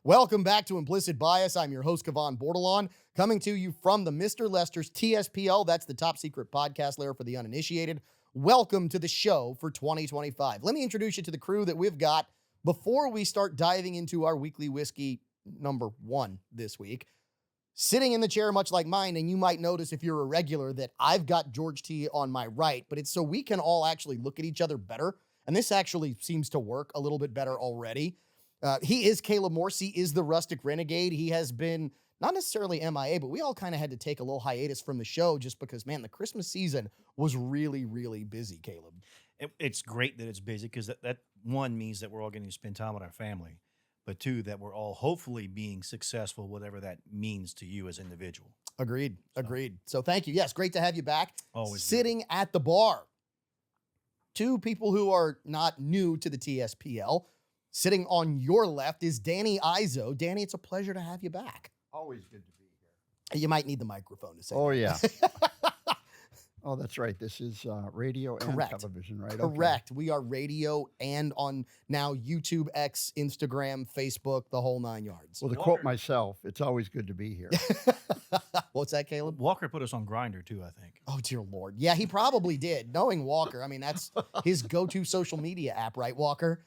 Welcome back to Implicit Bias. I'm your host, Kevon Bordelon, coming to you from the Mr. Lester's TSPL. That's the top secret podcast lair for the uninitiated. Welcome to the show for 2025. Let me introduce you to the crew that we've got before we start diving into our weekly whiskey number 1 this week. Sitting in the chair, much like mine, and you might notice if you're a regular that I've got George T on my right, but it's so we can all actually look at each other better. And this actually seems to work a little bit better already. He is Caleb Morse. He is the Rustic Renegade. He has been not necessarily MIA, but we all kind of had to take a little hiatus from the show just because, man, the Christmas season was really, really busy, Caleb. It's great that it's busy because that one means that we're all getting to spend time with our family, but two, that we're all hopefully being successful, whatever that means to you as an individual. Agreed. So thank you. Yes, great to have you back. Always sitting at the bar. Two people who are not new to the TSPL. Sitting on your left is Danny Izzo. Danny, it's a pleasure to have you back. Always good to be here. You might need the microphone to say Oh, that. yeah. Oh, that's right. This is radio Correct. and television, right? Correct. We are radio and on now YouTube, X, Instagram, Facebook, the whole 9 yards. Well, to quote myself, it's always good to be here. What's that, Caleb? Walker put us on Grindr too, I think. Oh, dear Lord. Yeah, he probably did. Knowing Walker, I mean, that's his go-to social media app, right, Walker?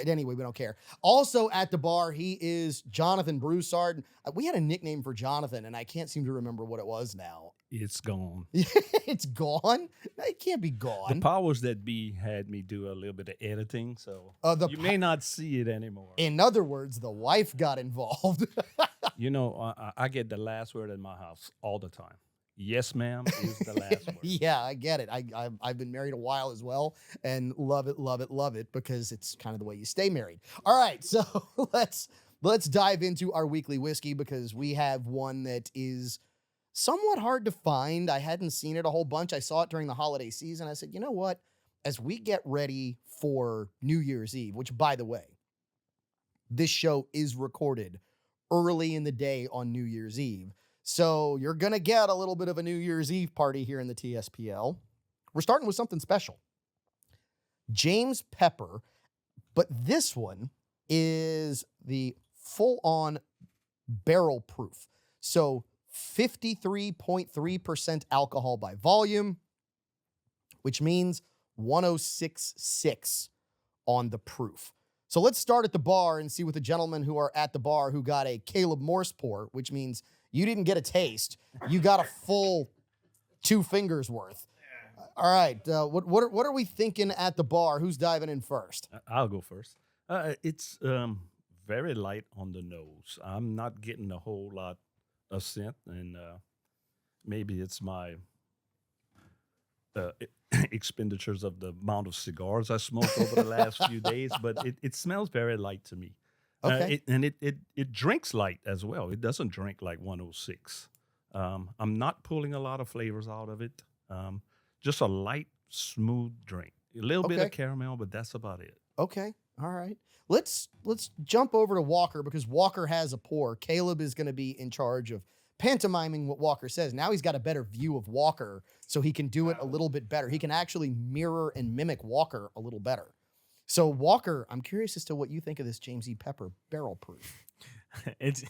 Anyway, we don't care. Also at the bar, he is Jonathan Broussard. We had a nickname for Jonathan, and I can't seem to remember what it was now. It's gone. It's gone? It can't be The gone. powers that be had me do a little bit of editing, so you may not see it anymore. In other words, the wife got involved. You know, I get the last word in my house all the time. Yes, ma'am, is the last word. Yeah, I get it. I've been married a while as well, and love it because it's kind of the way you stay married. All right, so let's dive into our weekly whiskey because we have one that is somewhat hard to find. I hadn't seen it a whole bunch. I saw it during the holiday season. I said, you know what? As we get ready for New Year's Eve, which, by the way, this show is recorded early in the day on New Year's Eve. So you're going to get a little bit of a New Year's Eve party here in the TSPL. We're starting with something special. James Pepper, but this one is the full-on barrel proof. So 53.3% alcohol by volume, which means 106.6 on the proof. So let's start at the bar and see what the gentlemen who are at the bar who got a Caleb Morse pour, which means you didn't get a taste. You got a full 2 fingers worth. All right. What are we thinking at the bar? Who's diving in first? I'll go first. It's very light on the nose. I'm not getting a whole lot of scent, and maybe it's my expenditures of the amount of cigars I smoked over the last few days, but it smells very light to me. Okay. It drinks light as well. It doesn't drink like 106. I'm not pulling a lot of flavors out of it. Just a light, smooth drink. A little bit Okay. of caramel, but that's about it. Okay. All right. Let's jump over to Walker because Walker has a pour. Caleb is going to be in charge of pantomiming what Walker says. Now he's got a better view of Walker, so he can do it a little bit better. He can actually mirror and mimic Walker a little better. So Walker, I'm curious as to what you think of this James E. Pepper barrel proof. It's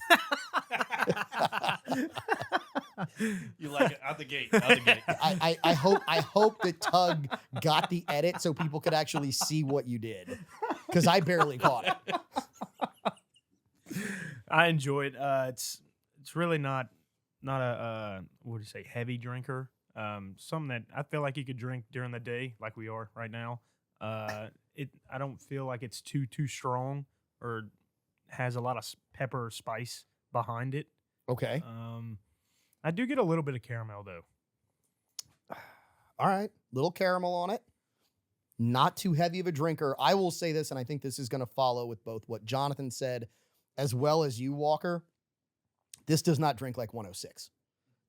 you like it out the gate. Out the gate. I hope that Tug got the edit so people could actually see what you did, because I barely caught it. I enjoy it. It's really not a what do you say, heavy drinker. Something that I feel like you could drink during the day, like we are right now. I don't feel like it's too strong or has a lot of pepper or spice behind it. Okay. I do get a little bit of caramel though. All right. Little caramel on it. Not too heavy of a drinker. I will say this, and I think this is going to follow with both what Jonathan said as well as you, Walker. This does not drink like 106.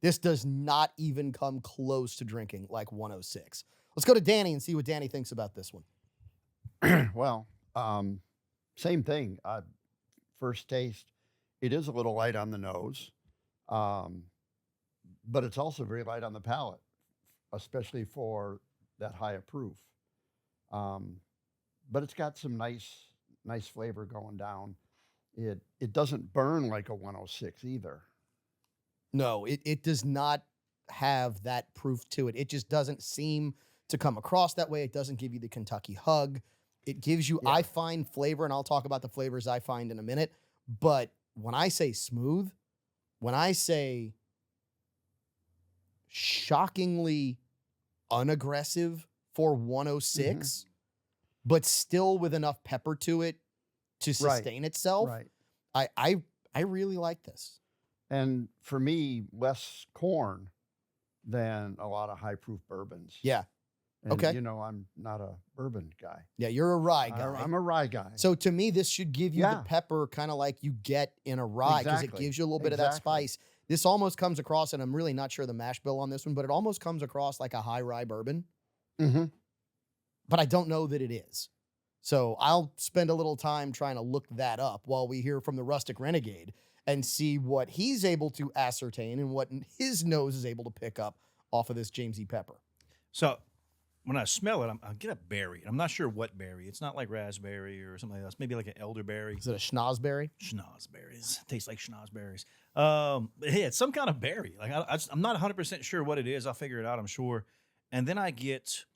This does not even come close to drinking like 106. Let's go to Danny and see what Danny thinks about this one. Well, same thing. First taste, it is a little light on the nose, but it's also very light on the palate, especially for that high of proof. But it's got some nice flavor going down. It doesn't burn like a 106 either. No, it does not have that proof to it. It just doesn't seem to come across that way. It doesn't give you the Kentucky hug. It gives you, Yeah. I find flavor, and I'll talk about the flavors I find in a minute. But when I say smooth, when I say shockingly unaggressive for 106, but still with enough pepper to it to Right. sustain itself, Right. I really like this. And for me, less corn than a lot of high proof bourbons. Yeah. And, Okay. You know, I'm not a bourbon guy. Yeah, you're a rye guy. I'm a rye guy. So to me, this should give you the Yeah. pepper kind of like you get in a rye because it Exactly. gives you a little bit of that Exactly. spice. This almost comes across, and I'm really not sure the mash bill on this one, but it almost comes across like a high rye bourbon, Mm-hmm. but I don't know that it is. So I'll spend a little time trying to look that up while we hear from the Rustic Renegade and see what he's able to ascertain and what his nose is able to pick up off of this Jamesy pepper. So when I smell it, I get a berry. I'm not sure what berry. It's not like raspberry or something else. Maybe like an elderberry. Is it a schnozberry? Schnozberries. Tastes like schnozberries. Yeah, it's some kind of berry. Like I'm not 100% sure what it is. I'll figure it out, I'm sure. And then I get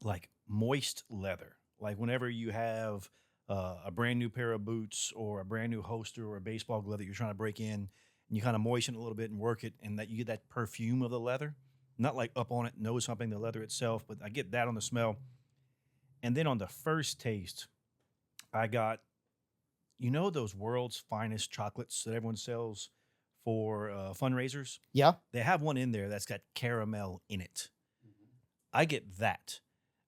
like moist leather. Like whenever you have a brand new pair of boots or a brand new holster or a baseball glove that you're trying to break in, and you kind of moisten it a little bit and work it, and that you get that perfume of the leather. Not like up on it, nose humping the leather itself, but I get that on the smell. And then on the first taste, I got, you know, those world's finest chocolates that everyone sells for fundraisers? Yeah. They have one in there that's got caramel in it. I get that.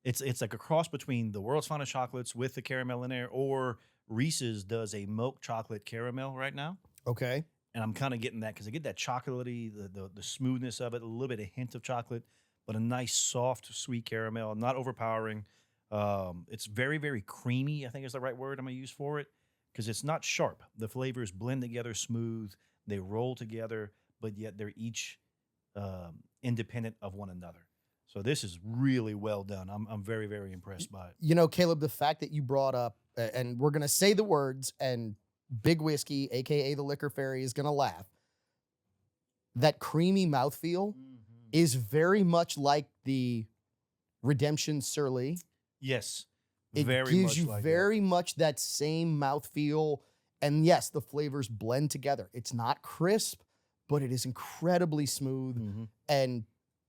It's like a cross between the world's finest chocolates with the caramel in there, or Reese's does a milk chocolate caramel right now. Okay. And I'm kind of getting that because I get that chocolatey, the smoothness of it, a little bit of hint of chocolate, but a nice soft sweet caramel, not overpowering. It's very, very creamy, I think is the right word I'm gonna use for it, because it's not sharp. The flavors blend together smooth, they roll together, but yet they're each independent of one another. So this is really well done. I'm very, very impressed by it. You know, Caleb, the fact that you brought up, and we're going to say the words, and Big Whiskey, a.k.a. the Liquor Fairy, is going to laugh. That creamy mouthfeel is very much like the Redemption Surly. Yes, It very gives much you like that. very much that same mouthfeel. And yes, the flavors blend together. It's not crisp, but it is incredibly smooth. Mhm. And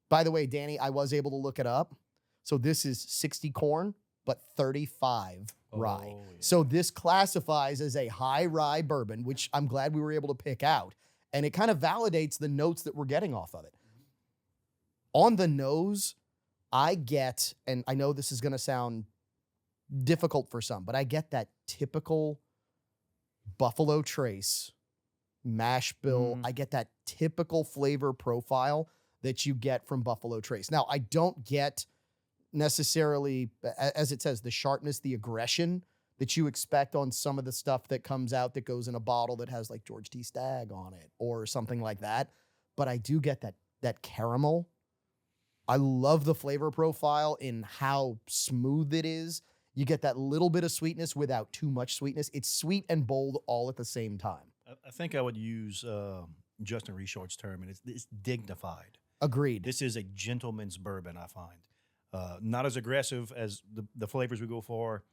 by the way, Danny, I was able to look it up. So this is 60 corn, but 35 rye. Oh, yeah. So this classifies as a high rye bourbon, which I'm glad we were able to pick out. And it kind of validates the notes that we're getting off of it. On the nose, I get, and I know this is going to sound difficult for some, but I get that typical Buffalo Trace mash bill. Mm. I get that typical flavor profile that you get from Buffalo Trace. Now, I don't get necessarily, as it says, the sharpness, the aggression that you expect on some of the stuff that comes out that goes in a bottle that has like George T. Stagg on it or something like that. But I do get that caramel. I love the flavor profile in how smooth it is. You get that little bit of sweetness without too much sweetness. It's sweet and bold all at the same time. I think I would use Justin Richard's term, and it's dignified. Agreed. This is a gentleman's bourbon, I find. Not as aggressive as the flavors we go for,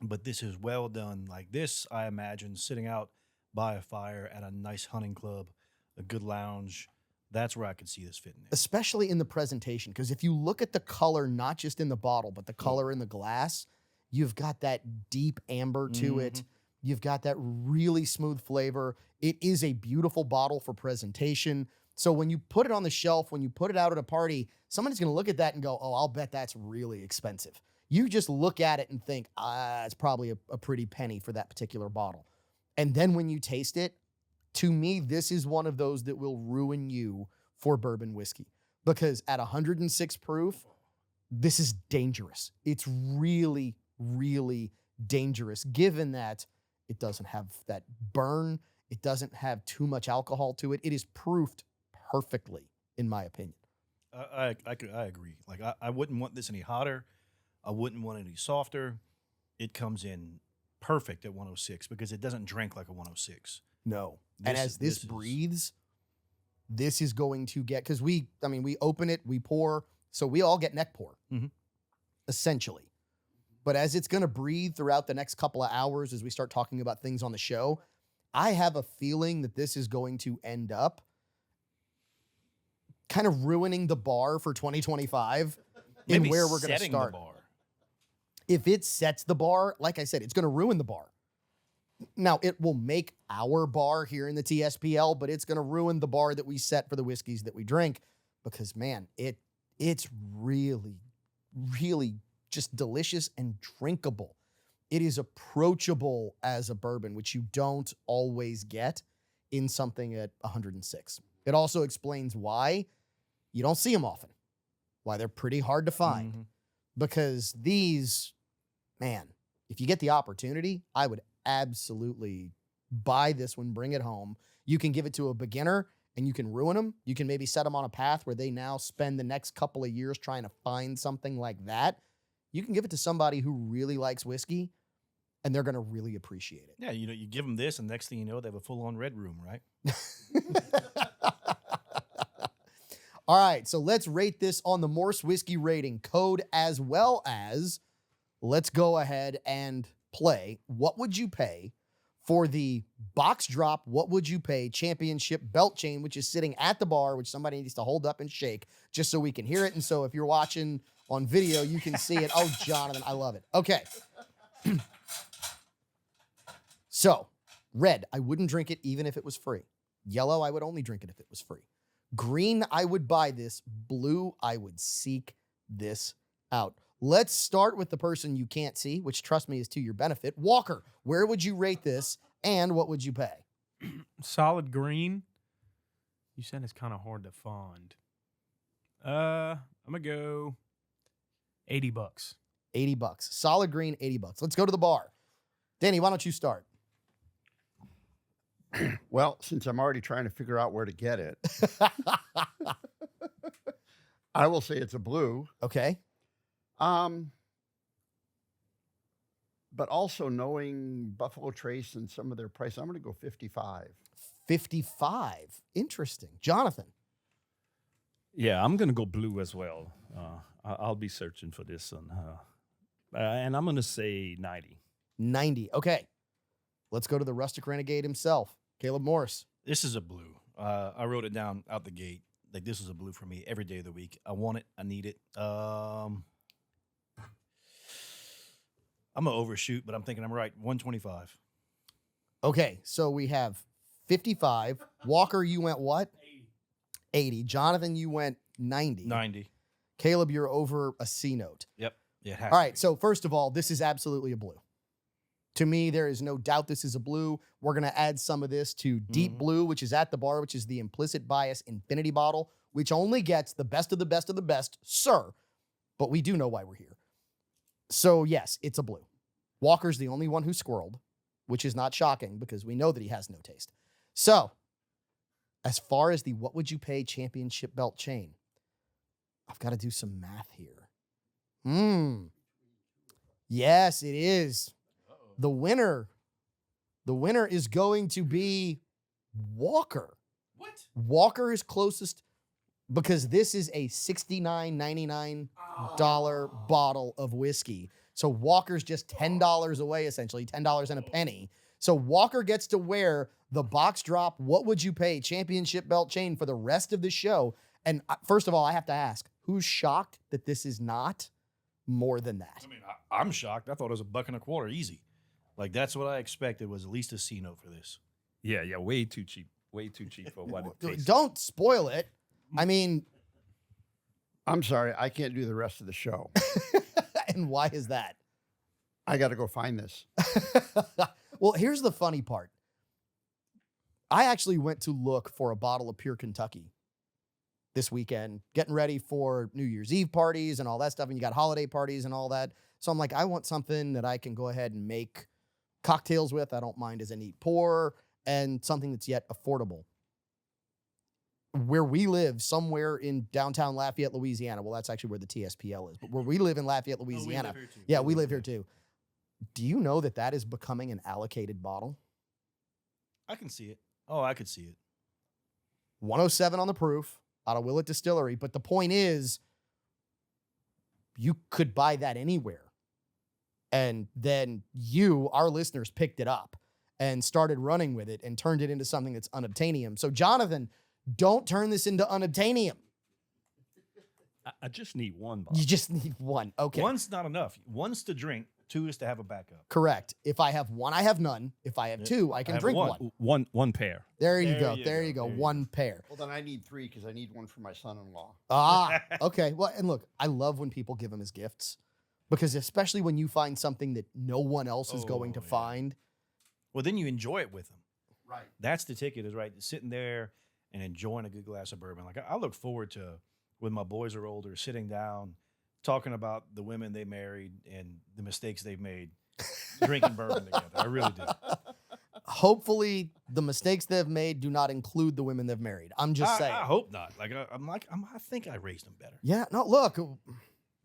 but this is well done. Like this, I imagine sitting out by a fire at a nice hunting club, a good lounge. That's where I could see this fitting in. Especially in the presentation, because if you look at the color, not just in the bottle, but the color in the glass, you've got that deep amber to it. You've got that really smooth flavor. It is a beautiful bottle for presentation. So when you put it on the shelf, when you put it out at a party, somebody's going to look at that and go, oh, I'll bet that's really expensive. You just look at it and think, it's probably a pretty penny for that particular bottle. And then when you taste it, to me, this is one of those that will ruin you for bourbon whiskey. Because at 106 proof, this is dangerous. It's really, really dangerous, given that it doesn't have that burn. It doesn't have too much alcohol to it. It is proofed perfectly, in my opinion. I agree. Like I wouldn't want this any hotter. I wouldn't want it any softer. It comes in perfect at 106 because it doesn't drink like a 106. No. And as this is- breathes, this is going to get, because we open it, we pour, so we all get neck pour, Mhm. essentially. But as it's going to breathe throughout the next couple of hours, as we start talking about things on the show, I have a feeling that this is going to end up kind of ruining the bar for 2025 in Maybe where we're going to setting the start. bar. If it sets the bar, like I said, it's going to ruin the bar. Now, it will make our bar here in the TSPL, but it's going to ruin the bar that we set for the whiskeys that we drink because, man, it's really, really just delicious and drinkable. It is approachable as a bourbon, which you don't always get in something at 106. It also explains why you don't see them often, why they're pretty hard to find. Mhm. Because these, man, if you get the opportunity, I would absolutely buy this one, bring it home. You can give it to a beginner and you can ruin them. You can maybe set them on a path where they now spend the next couple of years trying to find something like that. You can give it to somebody who really likes whiskey and they're going to really appreciate it. Yeah, you give them this, and next thing you know, they have a full-on red room, right? All right, so let's rate this on the Morse Whiskey rating code, as well as let's go ahead and play What Would You Pay for the box drop What Would You Pay championship belt chain, which is sitting at the bar, which somebody needs to hold up and shake just so we can hear it. And so if you're watching on video, you can see it. Oh, Jonathan, I love it. Okay. So, red, I wouldn't drink it even if it was free. Yellow, I would only drink it if it was free. Green, I would buy this. Blue, I would seek this out. Let's start with the person you can't see, which, trust me, is to your benefit. Walker, where would you rate this, and what would you pay? Solid green. You said it's kind of hard to find. I'm gonna go $80. $80. Solid green, $80. Let's go to the bar. Danny, why don't you start? Well, since I'm already trying to figure out where to get it, I will say it's a blue. Okay. But also knowing Buffalo Trace and some of their price, I'm going to go 55. 55. Interesting. Jonathan. Yeah, I'm gonna go blue as well. I'll be searching for this one, and I'm gonna say 90. 90. Okay. Let's go to the rustic renegade himself, Caleb Morris. This is a blue. I wrote it down out the gate. Like, this is a blue for me every day of the week. I want it. I need it. I'm going to overshoot, but I'm thinking I'm right. 125. Okay, so we have 55. Walker, you went what? 80. Jonathan, you went 90. 90. Caleb, you're over a C note. Yep. Yeah, it has All to right, be. so first of all, this is absolutely a blue. To me, there is no doubt this is a blue. We're going to add some of this to Deep Mhm. Blue, which is at the bar, which is the Implicit Bias Infinity bottle, which only gets the best of the best of the best, sir. But we do know why we're here. So, yes, it's a blue. Walker's the only one who squirreled, which is not shocking because we know that he has no taste. So, as far as the What Would You Pay championship belt chain, I've got to do some math here. Yes, it is. The winner is going to be Walker. What? Walker is closest because this is a $69.99 bottle of whiskey. So Walker's just $10 away, essentially, $10 and a penny. So Walker gets to wear the box drop What Would You Pay championship belt chain for the rest of the show. And first of all, I have to ask, who's shocked that this is not more than that? I mean, I'm shocked. I thought it was $1.25 easy. Like, that's what I expected, was at least a C note for this. Yeah, way too cheap. Way too cheap for what it tastes. Don't spoil it. I mean, I'm sorry, I can't do the rest of the show. and why is that? I got to go find this. Well, here's the funny part. I actually went to look for a bottle of Pure Kentucky this weekend, getting ready for New Year's Eve parties and all that stuff. And you got holiday parties and all that. So I'm like, I want something that I can go ahead and make cocktails with. I don't mind as a neat pour, and something that's yet affordable. Where we live, somewhere in downtown Lafayette, Louisiana. Well, that's actually where the TSPL is, but where we live in Lafayette, Louisiana. Yeah, we live here too. Do you know that that is becoming an allocated bottle? I can see it. Oh, I could see it. 107 on the proof out of Willett Distillery. But the point is, you could buy that anywhere. And then you, our listeners, picked it up and started running with it and turned it into something that's unobtainium. So, Jonathan, don't turn this into unobtainium. I just need one bottle. You just need one. Okay. One's not enough. One's to drink. Two is to have a backup. Correct. If I have one, I have none. If I have two, I can have drink one. one. One pair. There you There go. you There go. you go. There you One pair. Well, then I need 3 because I need one for my son-in-law. Ah, okay. Well, and look, I love when people give them as gifts because especially when you find something that no one else is going to Oh, yeah. find. Well, then you enjoy it with them. Right. That's the ticket, is right. Sitting there and enjoying a good glass of bourbon. Like I look forward to, when my boys are older, sitting down, talking about the women they married and the mistakes they've made, drinking bourbon together. I really do. Hopefully, the mistakes they've made do not include the women they've married. I'm just saying. I hope not. Like I think I raised them better. Yeah, no, look,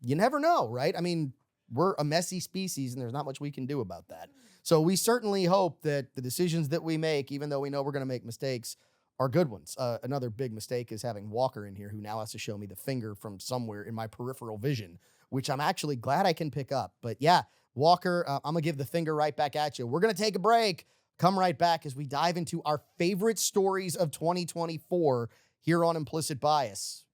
you never know, right? I mean, we're a messy species and there's not much we can do about that. So we certainly hope that the decisions that we make, even though we know we're going to make mistakes, are good ones. Another big mistake is having Walker in here, who now has to show me the finger from somewhere in my peripheral vision, which I'm actually glad I can pick up. But yeah, Walker, I'm going to give the finger right back at you. We're going to take a break. Come right back as we dive into our favorite stories of 2024 here on Implicit Bias.